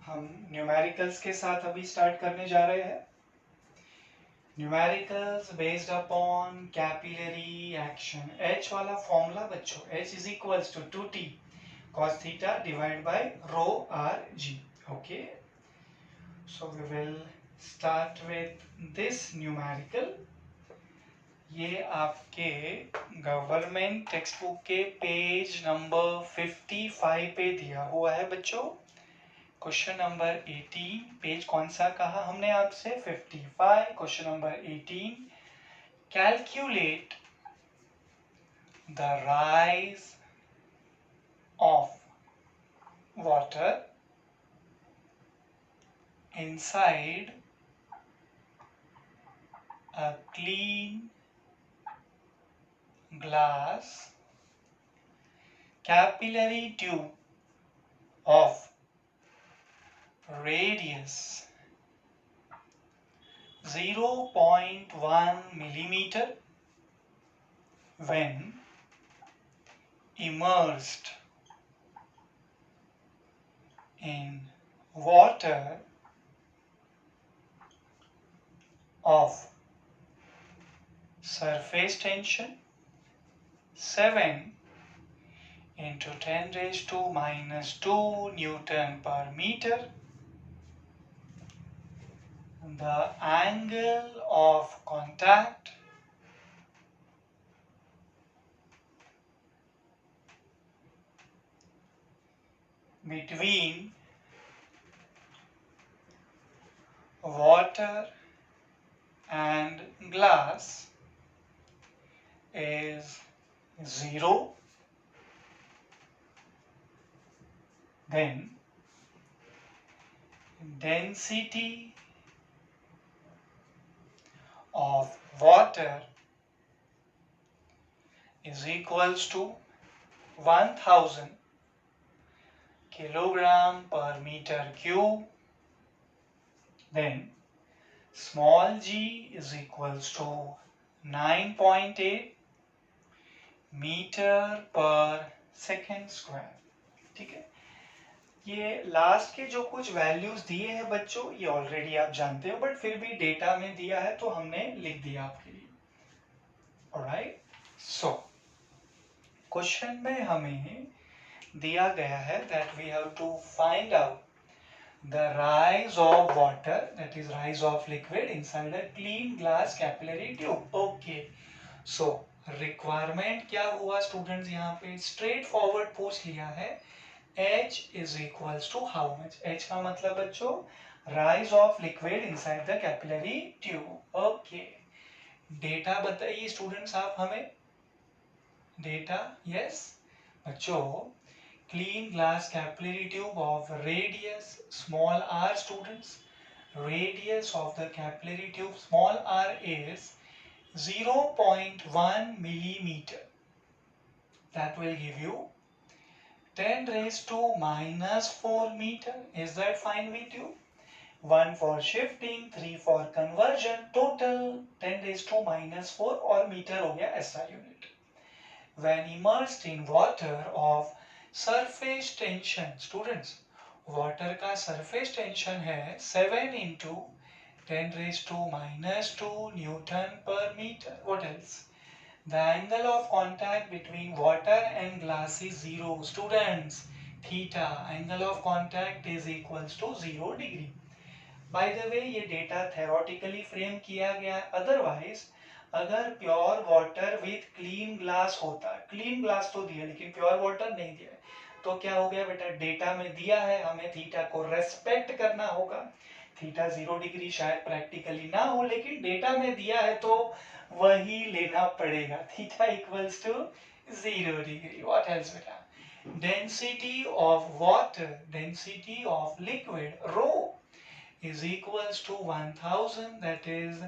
हम न्यूमेरिकल्स के साथ अभी स्टार्ट करने जा रहे हैं. Numericals based upon capillary action. H वाला फॉर्मूला बच्चों, H is equals to 2t cos theta divided by rho r g. Okay, so we will start with this numerical. ये आपके गवर्नमेंट टेक्स्ट बुक के page number 55 पे दिया हुआ है बच्चों. Question number 18. पेज कौन सा कहा हमने आपसे? 55. Question number 18. Calculate the rise of water inside a clean glass capillary tube of radius 0.1 millimeter when immersed in water of surface tension 7 into 10 raised to minus 2 Newton per meter. The angle of contact between water and glass is 0. Then density of water is equals to 1000 kilogram per meter cube. Then small g is equals to 9.8 metre पर second square. ठीक है, ये last के जो कुछ values दिए हैं बच्चों, ये ऑलरेडी आप जानते हो, बट फिर भी डेटा में दिया है तो हमने लिख दिया आपके लिए. ऑलराइट, सो क्वेश्चन में हमें दिया गया है that we have to find out the rise of water, that is rise of liquid inside a clean glass capillary tube. Okay, so requirement क्या हुआ स्टूडेंट्स? यहाँ पे स्ट्रेट फॉरवर्ड पूछ लिया है. H is equals to how much? H का मतलब बच्चों rise of liquid inside the capillary tube. Okay, data बताइए स्टूडेंट्स आप हमें. डेटा, यस बच्चों, clean glass capillary tube of radius small r. Students, radius of the capillary tube small r is 0.1 millimeter. That will give you 10 raised to minus 4 meter. Is that fine with you? 1 for shifting, 3 for conversion, total 10 raised to minus 4 और metre हो गया SI unit. When immersed in water of surface tension, students water का surface tension है 7 into 10 raise to minus 2 newton per metre. What else? The angle of contact between water and glass is 0. Students, theta angle of contact is equals to 0 degree. By the way ये data theoretically frame किया गया है. Otherwise अगर pure water with clean glass होता, clean glass तो दिया लेकिन pure water नहीं दिया, तो क्या हो गया बेटा? डेटा में दिया है, हमें थीटा को रेस्पेक्ट करना होगा. थीटा 0 डिग्री शायद प्रैक्टिकली ना हो, लेकिन डेटा में दिया है तो वही लेना पड़ेगा. Theta equals to 0 degree. What else बेटा? Density of water, density of liquid rho is equals to 1000, that is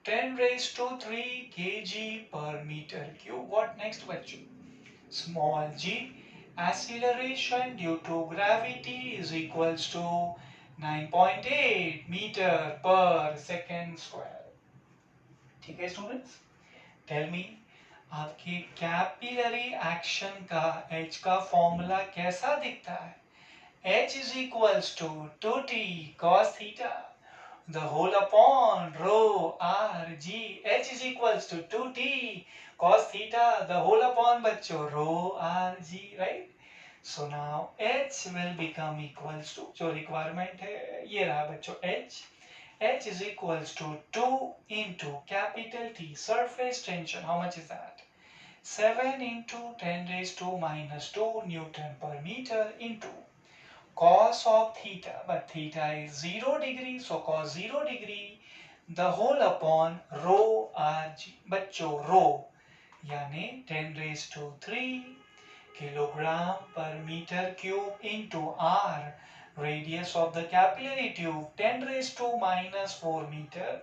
10 raised to 3 kg per meter cube. What next बच्चों? Small g, acceleration due to gravity is equals to 9.8 meter per second square. ठीक है students, tell me आपके capillary action का H का formula कैसा दिखता है? H is equals to 2t cos theta the whole upon rho r g. H is equals to 2t cos theta the whole upon बच्चों rho r g, right? So now H will become equals to, जो requirement है ये रहा बच्चों H. H is equals to 2 into capital T surface tension. How much is that? 7 into 10 raised to minus 2 Newton per meter into cos of theta, but theta is 0 degree, so cos 0 degree the whole upon rho rg. बच्चों rho यानी 10 raised to 3 kilogram per meter cube into r radius of the capillary tube 10 raised to minus 4 meter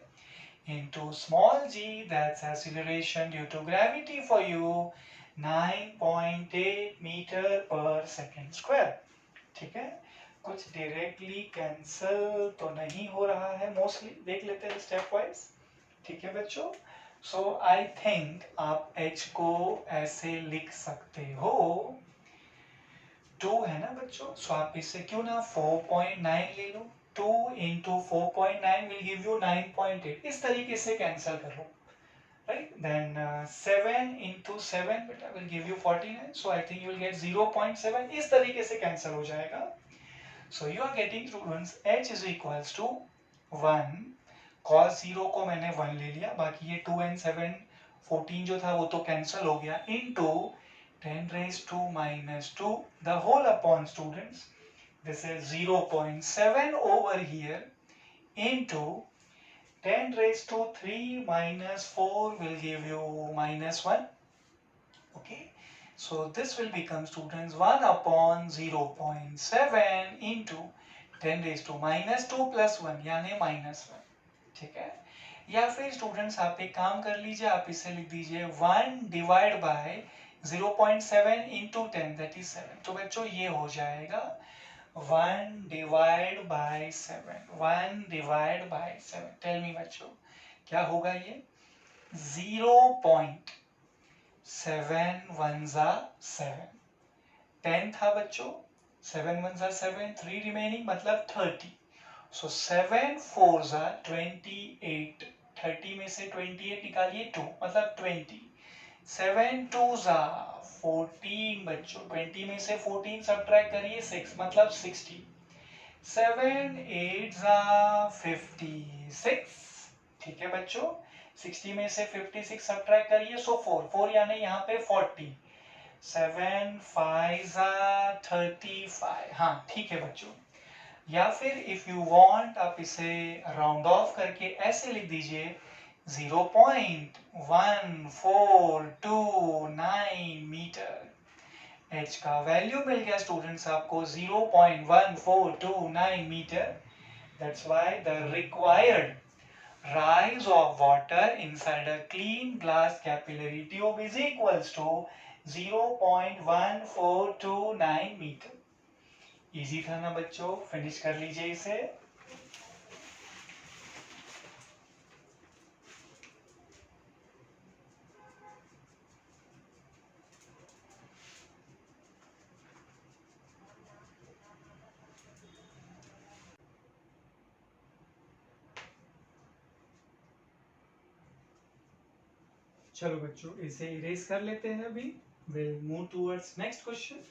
into small g, that's acceleration due to gravity for you 9.8 meter per second square. ठीक है, कुछ directly cancel तो नहीं हो रहा है, mostly देख लेते हैं स्टेप वाइज. ठीक है बच्चों, सो आई थिंक आप h को ऐसे लिख सकते हो 2 है ना बच्चों, सो आप इससे क्यों ना 4.9 ले लो. 2 into 4.9 will give you 9.8. इस तरीके से कैंसिल कर लो, right? Then 7 into 7 beta will give you 49. So I think you will get 0.7. इस तरीके से कैंसिल हो जाएगा. So you are getting students h is equals to 1 cos 0 को मैंने 1 ले लिया, बाकी ये 2 and 7 14 जो था वो तो कैंसिल हो गया, into 10 raised to minus 2 the whole upon students, this is 0.7 over here into 10 raised to 3 minus 4 will give you minus 1. Okay, so this will become students 1 upon 0.7 into 10 raised to minus 2 plus 1 यानी minus 1. ठीक है, या फिर students आप एक काम कर लीजिए, आप इसे लिख दीजिए 1 divide by 0.7 into 10 that is 7. तो बच्चों ये हो जाएगा 1 divide by 7. 1 divide by 7. Tell me बच्चों क्या होगा ये? 0.7 1 जा 7. 10 था बच्चों, 7 1 जा 7, 3 रिमेनिंग मतलब 30. सो 7 4 जा 28. 30 में से 28 निकालिए 2 मतलब 20. 7 2 जा 14 बच्चों, 20 में से 14 सब्ट्रैक्ट करिए 6 मतलब 60. 7 8 जा 56. ठीक है बच्चों, 60 में से 56 सब्ट्रैक्ट करिए, सो 4 यानी यहाँ पे 40. 7 5 जा 35. हाँ ठीक है बच्चों, या फिर इफ यू वांट आप इसे राउंड ऑफ करके ऐसे लिख दीजिए 0.1429 मीटर. h का वैल्यू मिल गया स्टूडेंट्स आपको 0.1429 मीटर. That's why the required rise of water inside a clean glass capillary tube is equals to 0.1429 meter. Easy था ना बच्चों, फिनिश कर लीजिए इसे. चलो बच्चों इसे इरेज कर लेते हैं अभी. Will move towards next question.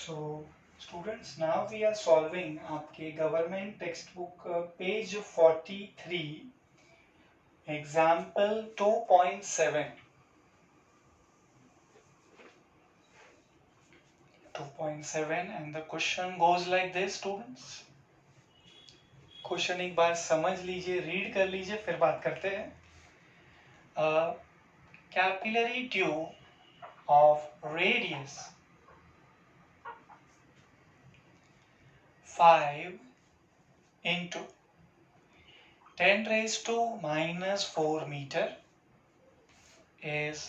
So Students, now we are solving आपके government text book page 43 example 2.7. 2.7 and the question goes like this students. Question एक बार समझ लीजिए, रीड कर लीजिए, फिर बात करते हैं. Capillary tube of radius 5 into 10 raised to minus 4 meter is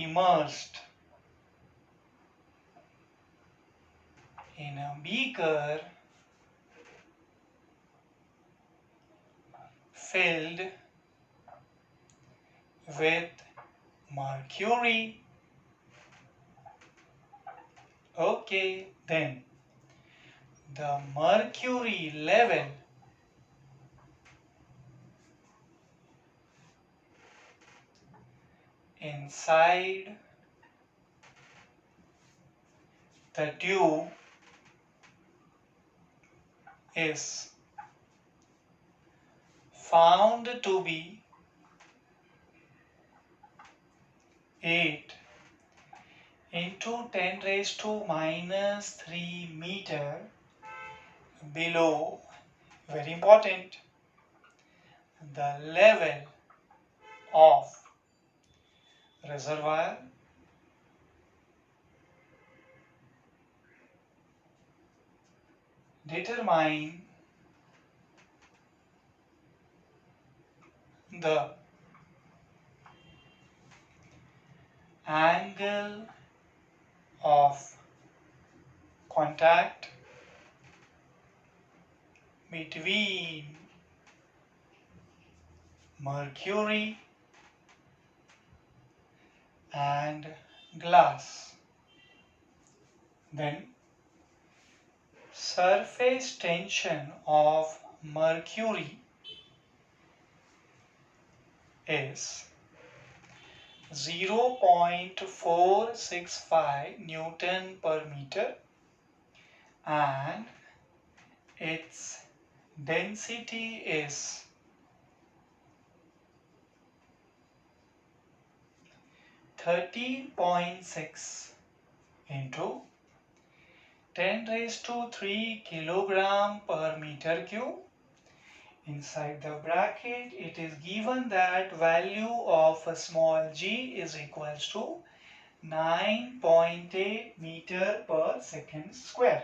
immersed in a beaker filled with mercury. Okay, then the mercury level inside the tube is found to be 8 into 10 raised to minus 3 meter below, very important, the level of reservoir. Determine the angle of contact between mercury and glass. Then surface tension of mercury is 0.465 Newton per meter and its density is 13.6 into 10 raised to 3 kilogram per meter cube. Inside the bracket, it is given that value of a small g is equals to 9.8 meter per second square.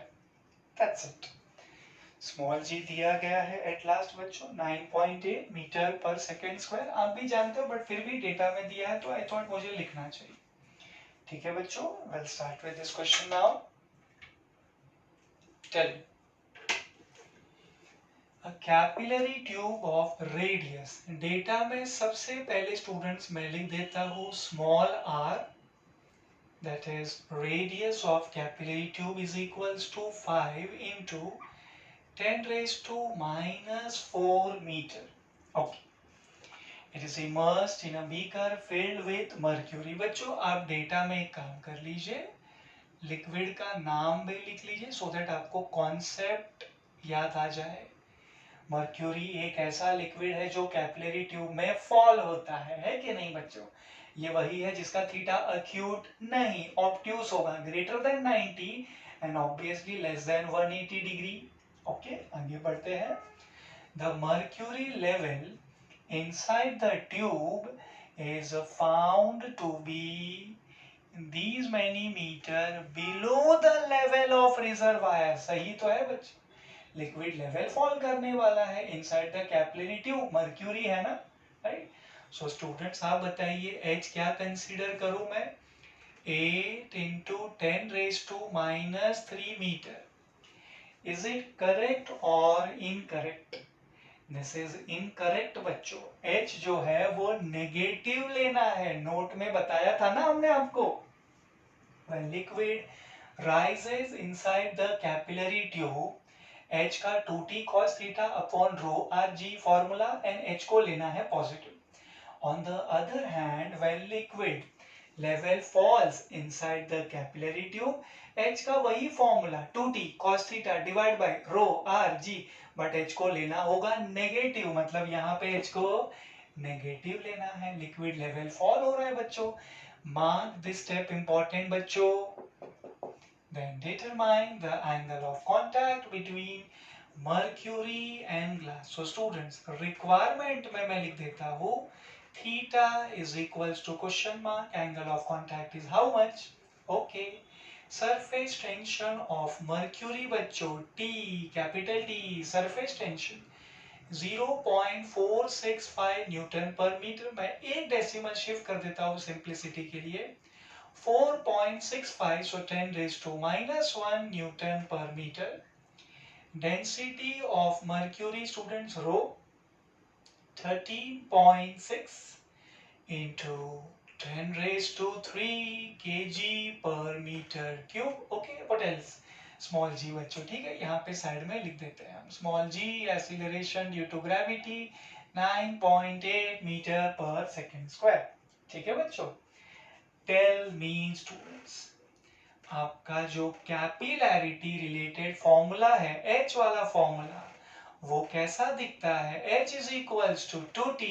That's it. Small g दिया गया है at last बच्चों 9.8 metre पर second square. आप भी जानते हो but फिर भी डेटा में दिया है तो आई थॉट मुझे लिखना चाहिए. ठीक है बच्चों, well start with this question now. Tell a capillary tube of radius. Data में सबसे पहले स्टूडेंट्स मैं लिख देता हूँ small r, that is radius of capillary tube is equals to 5 into 10 raised to minus 4 meter. Okay. It is immersed in a beaker filled with mercury. बच्चों आप data में एक काम कर लीजिए, लिक्विड का नाम भी लिख लीजिए सो दैट आपको कॉन्सेप्ट याद आ जाए. मर्क्यूरी एक ऐसा लिक्विड है जो कैपिलरी ट्यूब में फॉल होता है कि नहीं बच्चों? ये वही है जिसका थीटा अक्यूट नहीं ऑब्ट्यूस होगा, greater than 90 and obviously less than 180 degree. Okay, आगे बढ़ते हैं. The mercury level inside the tube is found to be these many meter below the level of reservoir. सही तो है बच्चे, लिक्विड लेवल फॉल करने वाला है inside the capillary tube, mercury है ना, राइट. सो स्टूडेंट्स आप बताइए एच क्या कंसीडर करूं मैं? 8 into 10 raised to minus 3 meter. Is it correct or incorrect? This is incorrect बच्चों. H जो है वो नेगेटिव लेना है, नोट में बताया था ना हमने आपको. When liquid rises inside the capillary tube, H का 2t cos theta upon rho rg formula and H को लेना है positive. On the other hand, when liquid level falls inside the capillary tube. H का वही formula 2t cos theta divide by rho r g, but H को लेना होगा negative, मतलब यहाँ पे H को नेगेटिव लेना है। लिक्विड लेवल फॉल हो रहा है बच्चों। मार्क दिस स्टेप इंपॉर्टेंट बच्चों। Then determine the angle of contact between mercury and glass. So students, requirement में मैं लिख देता हूँ theta is equals to question mark, angle of contact is how much? Okay. Surface tension of mercury बच्चों T, capital T, surface tension 0.465 Newton per metre. मैं एक decimal shift कर देता हूँ सिंप्लिसिटी के लिए, 4.65, so 10 raised to minus 1 Newton per meter. Density of mercury, students, rho 13.6 into 10 raised to 3 kg per meter cube. Okay, what else? Small g बच्चों, ठीक है, यहाँ पे साइड में लिख देते हैं हम small g, acceleration due to gravity 9.8 meter per second square. ठीक है बच्चों। Tell me students, आपका जो कैपिलैरिटी रिलेटेड फॉर्मूला है H वाला फॉर्मूला, वो कैसा दिखता है? H is equals to 2t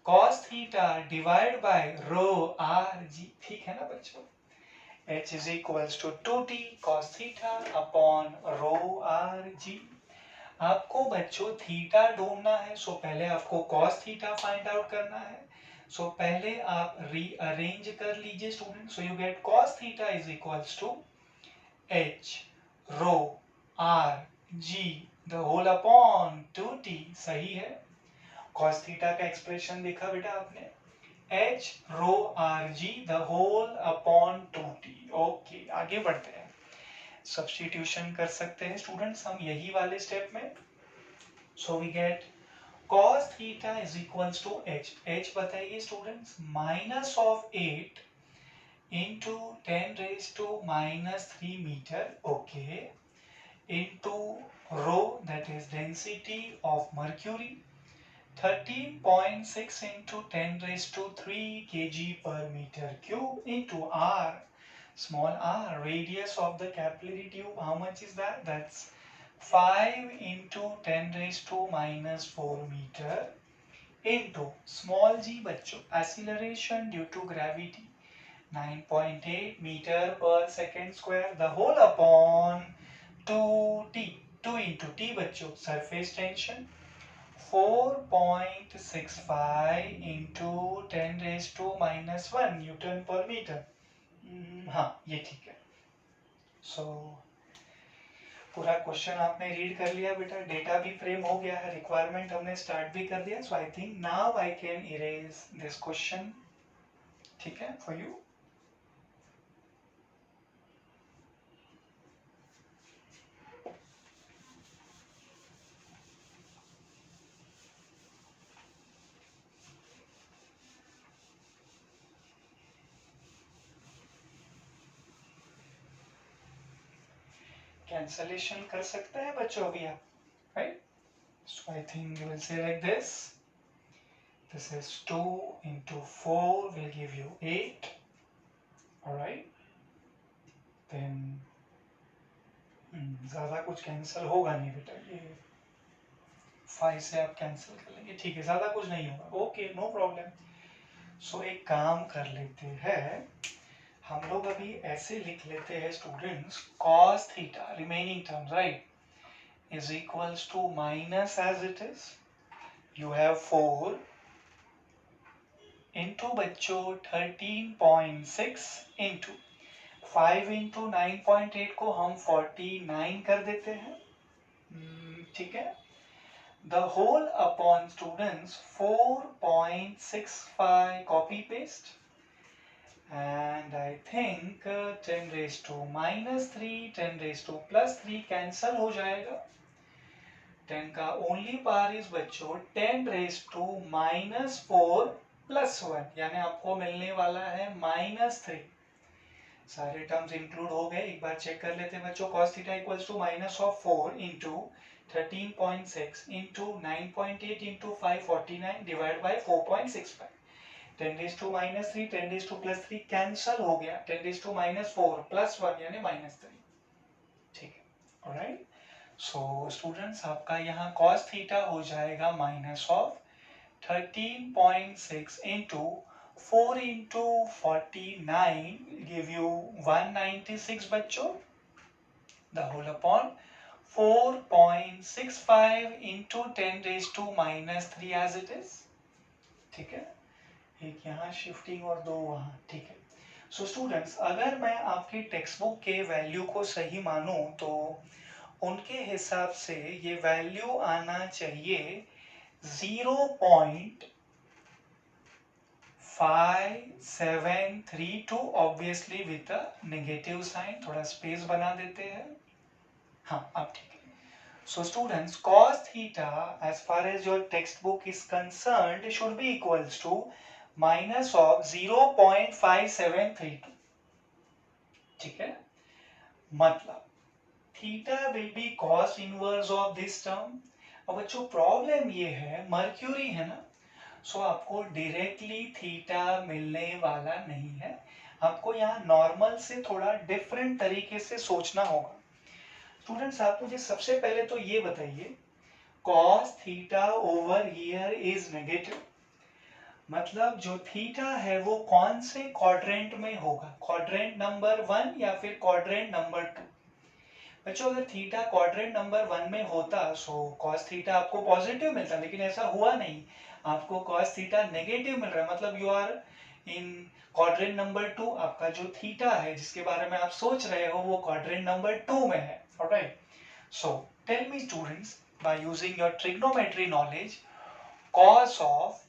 cos theta divide by rho r g. ठीक है ना बच्चों? H is equals to 2t cos theta upon rho r g. आपको बच्चों थीटा ढूंढना है, सो पहले आपको cos थीटा फाइंड आउट करना है। सो पहले आप रीअरेंज कर लीजिए student. So you get cos theta is equals to h rho r g the whole upon 2t। सही है। cos थीटा का एक्सप्रेशन देखा बेटा आपने, h rho r g the whole upon 2t। Okay, आगे बढ़ते हैं। सब्स्टिट्यूशन कर सकते हैं स्टूडेंट्स हम यही वाले स्टेप में। So we get cos theta is equals to h। h बताइए students, minus of 8 into 10 raised to minus 3 meter, okay, into rho, that is density of mercury 13.6 into 10 raised to 3 kg per meter cube, into r, small r, radius of the capillary tube, how much is that? That's 5 into 10 raised to minus 4 meter, into small g बच्चों, acceleration due to gravity 9.8 meter per second square, the whole upon 2t, 2 into t बच्चों, surface tension 4.65 into 10 raised to minus 1 Newton per meter। हाँ, ये ठीक है। सो पूरा question आपने read कर लिया बेटा, डेटा भी फ्रेम हो गया है, रिक्वायरमेंट हमने स्टार्ट भी कर दिया। So I think now I can erase this question. ठीक है, फॉर यू। कैंसलेशन कर सकते हैं बच्चों अभी आप, right? So I think you will say like this, this is 2 into 4 will give you 8, all right? then ज़्यादा कुछ कैंसिल होगा नहीं बेटा, ये 5 से आप कैंसिल कर लेंगे, ठीक है, ज़्यादा कुछ नहीं होगा, ओके, नो प्रॉब्लम। सो एक काम कर लेते हैं हम लोग, अभी ऐसे लिख लेते हैं students, cos theta remaining terms, right, is equals to minus as it is, you have 4 into बच्चों 13.6 into 5 into 9.8 को हम 49 कर देते हैं, ठीक है। The whole upon students 4.65, copy paste, and I think 10 raised to minus 3, 10 raised to plus 3 cancel हो जाएगा। 10 का ओनली पावर इज बच्चों 10 raised to minus 4 plus 1, यानी आपको मिलने वाला है -3। सारे टर्म्स इंक्लूड हो गए, एक बार चेक कर लेते हैं बच्चों। cos theta equals to minus of 4 into 13.6 into 9.8 into 549 divide by 4.65। 10 raise to minus 3, 10 raise to plus 3 cancel हो गया, 10 रेज टू माइनस 4 प्लस 1 यानी माइनस 3। ठीक है, ऑलराइट। सो स्टूडेंट्स आपका यहाँ cos थीटा हो जाएगा minus of 13.6 into 4 into 49 give you 196 बच्चों, the whole upon 4.65 into 10 raised to minus 3 as it is। ठीक है, एक यहाँ शिफ्टिंग और दो वहाँ। ठीक है, सो स्टूडेंट्स अगर मैं आपकी टेक्स्ट बुक के वैल्यू को सही मानूं तो उनके हिसाब से ये वैल्यू आना चाहिए 0.5732 obviously with a negative sign, थोड़ा स्पेस बना देते हैं। हाँ अब ठीक है। सो स्टूडेंट्स cos थीटा as far as your textbook is concerned should be equals to minus of 0.5732। ठीक है, मतलब theta will be cos inverse of this term. अब बच्चों प्रॉब्लम ये है मर्क्यूरी है ना, सो आपको डायरेक्टली थीटा मिलने वाला नहीं है, आपको यहाँ नॉर्मल से थोड़ा डिफरेंट तरीके से सोचना होगा। स्टूडेंट्स आप मुझे सबसे पहले तो ये बताइए cos theta over here is negative, मतलब जो थीटा है वो कौन से क्वाड्रेंट में होगा, क्वाड्रेंट नंबर 1 या फिर क्वाड्रेंट नंबर 2। बच्चों अगर थीटा क्वाड्रेंट नंबर 1 में होता सो cos थीटा आपको पॉजिटिव मिलता, लेकिन ऐसा हुआ नहीं, आपको cos थीटा नेगेटिव मिल रहा है, मतलब you are in quadrant number 2, आपका जो थीटा है जिसके बारे में आप सोच रहे हो वो क्वाड्रेंट नंबर 2 में है। Alright, so tell me students by using your trigonometry knowledge cos of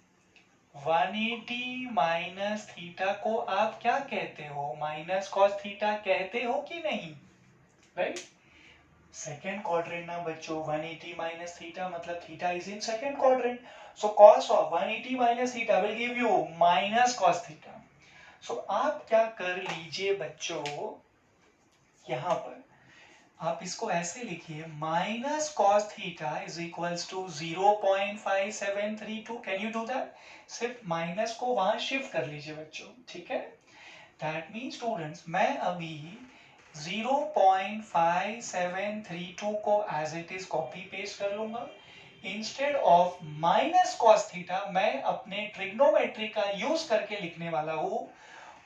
180 minus theta को आप क्या कहते हो, माइनस cos थीटा कहते हो कि नहीं, राइट। सेकेंड क्वाड्रेंट ना बच्चों, 180 माइनस थीटा मतलब theta is in second quadrant, so cos of 180 minus theta will give you minus cos theta. So आप क्या कर लीजिए बच्चों, यहां पर आप इसको ऐसे लिखिए minus cos theta is equals to 0.5732। Can you do that, सिर्फ माइनस को वहां शिफ्ट कर लीजिए बच्चों। ठीक है, दैट मीन स्टूडेंट्स मैं अभी 0.5732 को as it is copy paste कर लूंगा, instead of minus cos theta मैं अपने ट्रिग्नोमेट्री का यूज करके लिखने वाला हूं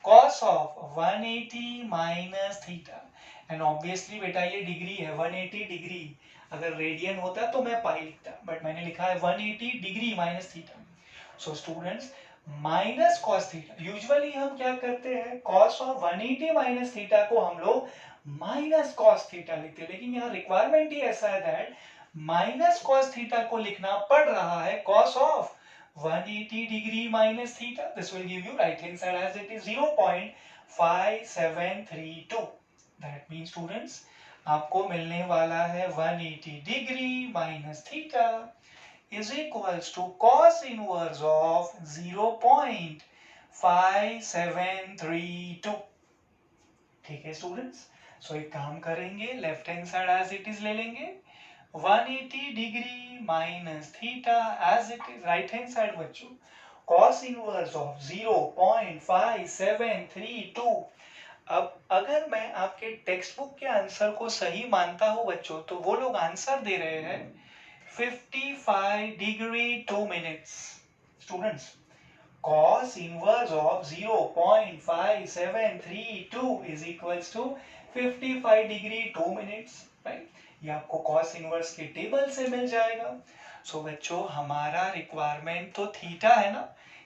cos of 180 minus theta. And obviously बेटा ये डिग्री है 180 डिग्री, अगर रेडियन होता तो मैं पाई लिखता, बट मैंने लिखा है 180 degree minus theta. So students minus cos theta, usually हम क्या करते हैं cos ऑफ 180 माइनस थीटा को हम लोग माइनस cos थीटा लिखते हैं, लेकिन यहाँ रिक्वायरमेंट ही ऐसा है दैट माइनस cos थीटा को लिखना पड़ रहा है cos of 180 degree minus theta. This will give you right hand side as it is 0.5732। That mean students आपको मिलने वाला है 180 degree minus theta is equals to cos inverse of 0.5732। ठीक है स्टूडेंट्स, सो एक काम करेंगे left hand side as it is ले लेंगे 180 degree minus theta as it is, right hand side बच्चों cos इनवर्स ऑफ 0.5732। अब अगर मैं आपके टेक्स्ट बुक के आंसर को सही मानता हूं बच्चों तो वो लोग आंसर दे रहे हैं 55 degree 2 minutes। Students, cos inverse of 0.5732 is equals to 55 degree 2 minutes, right? ये आपको cos inverse के टेबल से मिल जाएगा। सो बच्चों हमारा रिक्वायरमेंट तो थीटा है ना,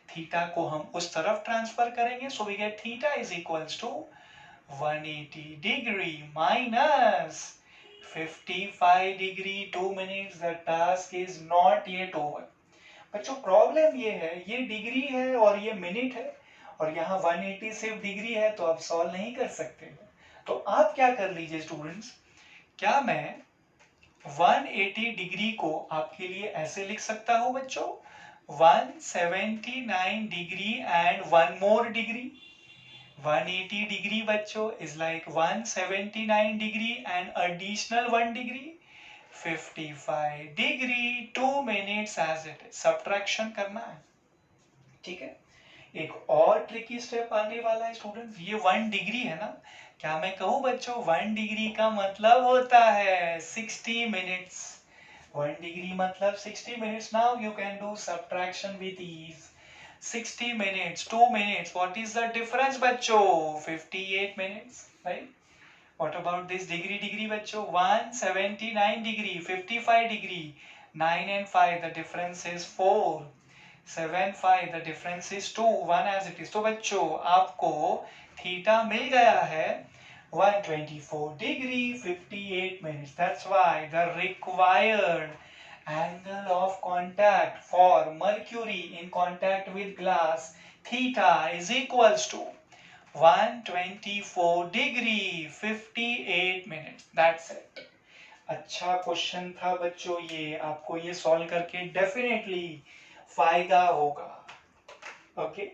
थीटा को हम उस तरफ ट्रांसफर करेंगे, so we get theta is equals to 180 degree minus 55 degree 2 minutes। The task is not yet over। बच्चों प्रॉब्लम ये है, ये डिग्री है और ये मिनट है और यहाँ 180 सिर्फ डिग्री है तो आप सॉल्व नहीं कर सकते। तो आप क्या कर लीजिए स्टूडेंट्स, क्या मैं 180 डिग्री को आपके लिए ऐसे लिख सकता हूँ बच्चों 179 degree and 1 more degree. 180 degree बच्चों is like 179 degree and additional 1 degree, 55 degree 2 minutes as it is। Subtraction करना है, ठीक है। एक और ट्रिकी स्टेप आने वाला है स्टूडेंट, ये 1 डिग्री है ना, क्या मैं कहूँ बच्चों 1 डिग्री का मतलब होता है 60 मिनट्स। 1 डिग्री मतलब 60 minutes. Now you can do subtraction with ease. 60 minutes, 2 minutes. What is the difference, बच्चों? 58 minutes, right? What about this degree बच्चों? 179 degree, 55 degree. 9 and 5, the difference is 4. 7, 5, the difference is 2. 1 as it is. तो बच्चों आपको theta मिल गया है 124 degree 58 minutes. That's why the required angle of contact for mercury in contact with glass theta is equals to 124 degree 58 minutes. That's it. अच्छा question था बच्चों, ये आपको ये सॉल्व करके डेफिनेटली फायदा होगा। ओके